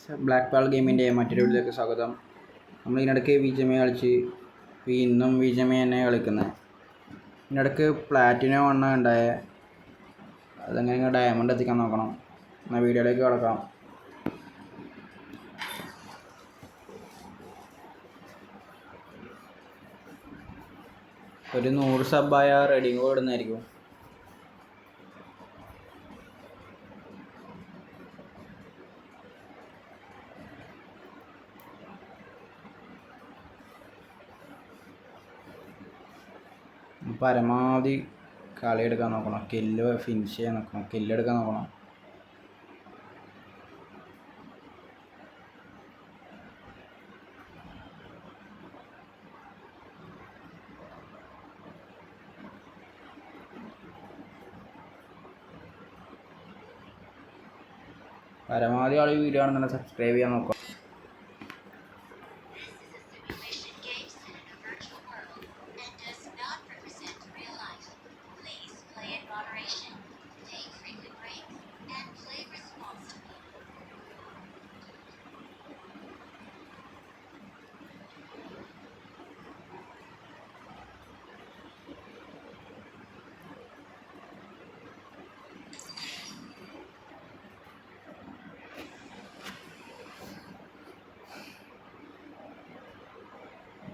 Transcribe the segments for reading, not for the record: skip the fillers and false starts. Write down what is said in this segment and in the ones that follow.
Black പാൾ ഗെയിമിൻ്റെ മറ്റൊരു വീഡിയോയിലേക്ക് സ്വാഗതം. നമ്മൾ ഇതിനിടയ്ക്ക് വിജയമേ കളിച്ച് ഇന്നും വിജയമേ തന്നെ കളിക്കുന്നത്. ഇതിനിടയ്ക്ക് പ്ലാറ്റിനോ വണ്ണം ഉണ്ടായ അതെങ്ങനെ ഡയമണ്ട് എത്തിക്കാൻ നോക്കണം. എന്നാൽ വീഡിയോയിലേക്ക് കിടക്കാം. ഒരു 100 സബ്ബായ റെഡിങ് ഇടുന്നതായിരിക്കും. പരമാവധി കളിയെടുക്കാൻ നോക്കണം, കില്ല് ഫിനിഷ് ചെയ്യാൻ നോക്കണം, കില്ലെടുക്കാൻ നോക്കണം. പരമാവധി ആൾ വീഡിയോ ആണെന്നുണ്ടെങ്കിൽ സബ്സ്ക്രൈബ് ചെയ്യാൻ നോക്കാം.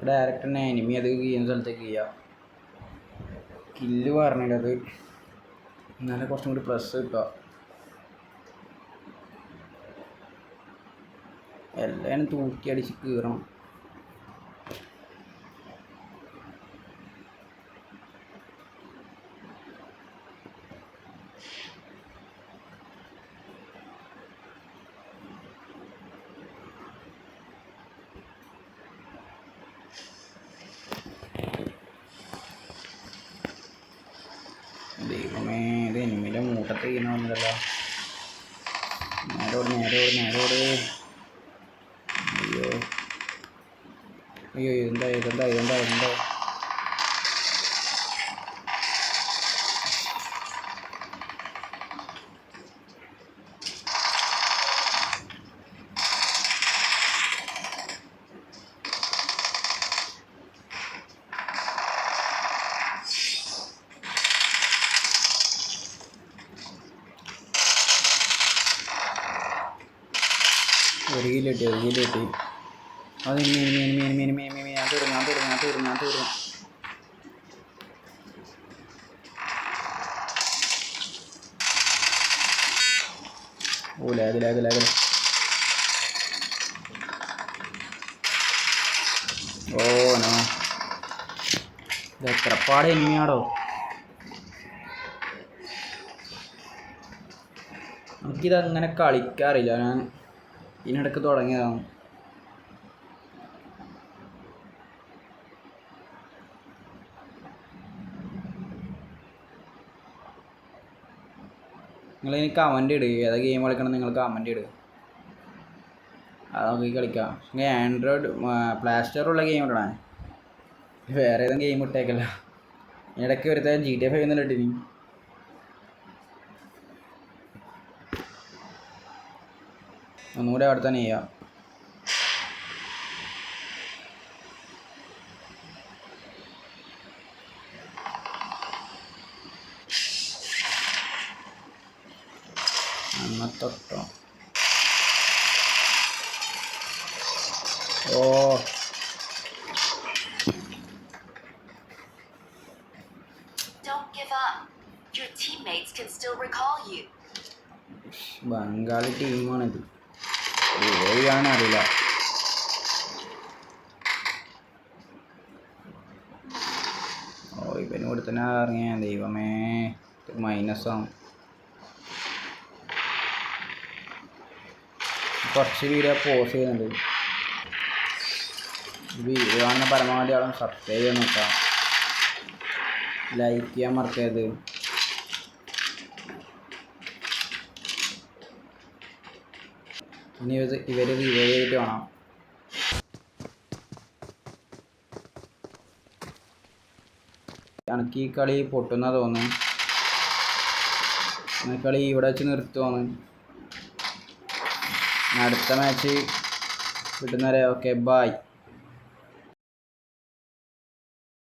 ഡയറക്റ്റ് തന്നെ എനിമി അത് ചെയ്യുന്ന സ്ഥലത്തേക്ക് ചെയ്യുക. കില്ല് പറഞ്ഞില്ലത് എന്നാലും കുറച്ചും കൂടി പ്ലസ് കിട്ടുക. എല്ലാം തൂക്കി അടിച്ച് കീറണം. ദൈവമേ, ഇത് എനിമിയിലെ മൂട്ടത്ത് ചെയ്യുന്നതല്ല. നേരോട് അയ്യോ അയ്യോ, എന്താ ഒരു കിലോ കിട്ടി. അത് ഞാൻ തീർന്നു. ഓ ലാഗ്. ഓ നോ, ഇത് എത്രപ്പാട് എനിമിയാടോ. നമുക്കിതങ്ങനെ കളിക്കാറില്ല. ഞാൻ ഇതിനിടയ്ക്ക് തുടങ്ങിയതാണ്. നിങ്ങളിനി കമൻറ്റ് ഇടുക, ഏതാ ഗെയിം കളിക്കണം നിങ്ങൾ കമൻറ്റ് ഇടുക, അത് നോക്കി കളിക്കാം. നിങ്ങൾ ആൻഡ്രോയിഡ് പ്ലേ സ്റ്റോറുള്ള ഗെയിം ഇടണേ, വേറെ ഏതും ഗെയിം ഇട്ടേക്കല്ല. ഇടയ്ക്ക് വരുത്ത GTA 5 ഒന്നും ഇട്ടിനി. ഒന്നുകൂടെ അവിടെ തന്നെ ചെയ്യാം. തൊട്ടോ ഓ ബംഗാളി ടീമാണിത്, അറിയില്ല. ഓ ഇവന് കൂടെ തന്നെ ഇറങ്ങിയ ദൈവമേ, മൈനസാണ്. കുറച്ച് വീഡിയോ പോസ്റ്റ് ചെയ്യുന്നുണ്ട്. വീഡിയോ കാണുന്ന പരമാവധി ആളും സബ്സ്ക്രൈബ് ചെയ്യാൻ നോക്കാം, ലൈക്ക് ചെയ്യാൻ മറക്കരുത്. ഇനി ഇവർ റിവൈവ് ചെയ്തിട്ട് വേണം. എനിക്ക് ഈ കളി പൊട്ടുന്ന തോന്നുന്നു. കളി ഇവിടെ വെച്ച് നിർത്തുവാണ്. അടുത്ത മാച്ച് കിട്ടുന്നവരെ ഓക്കെ ബായ്.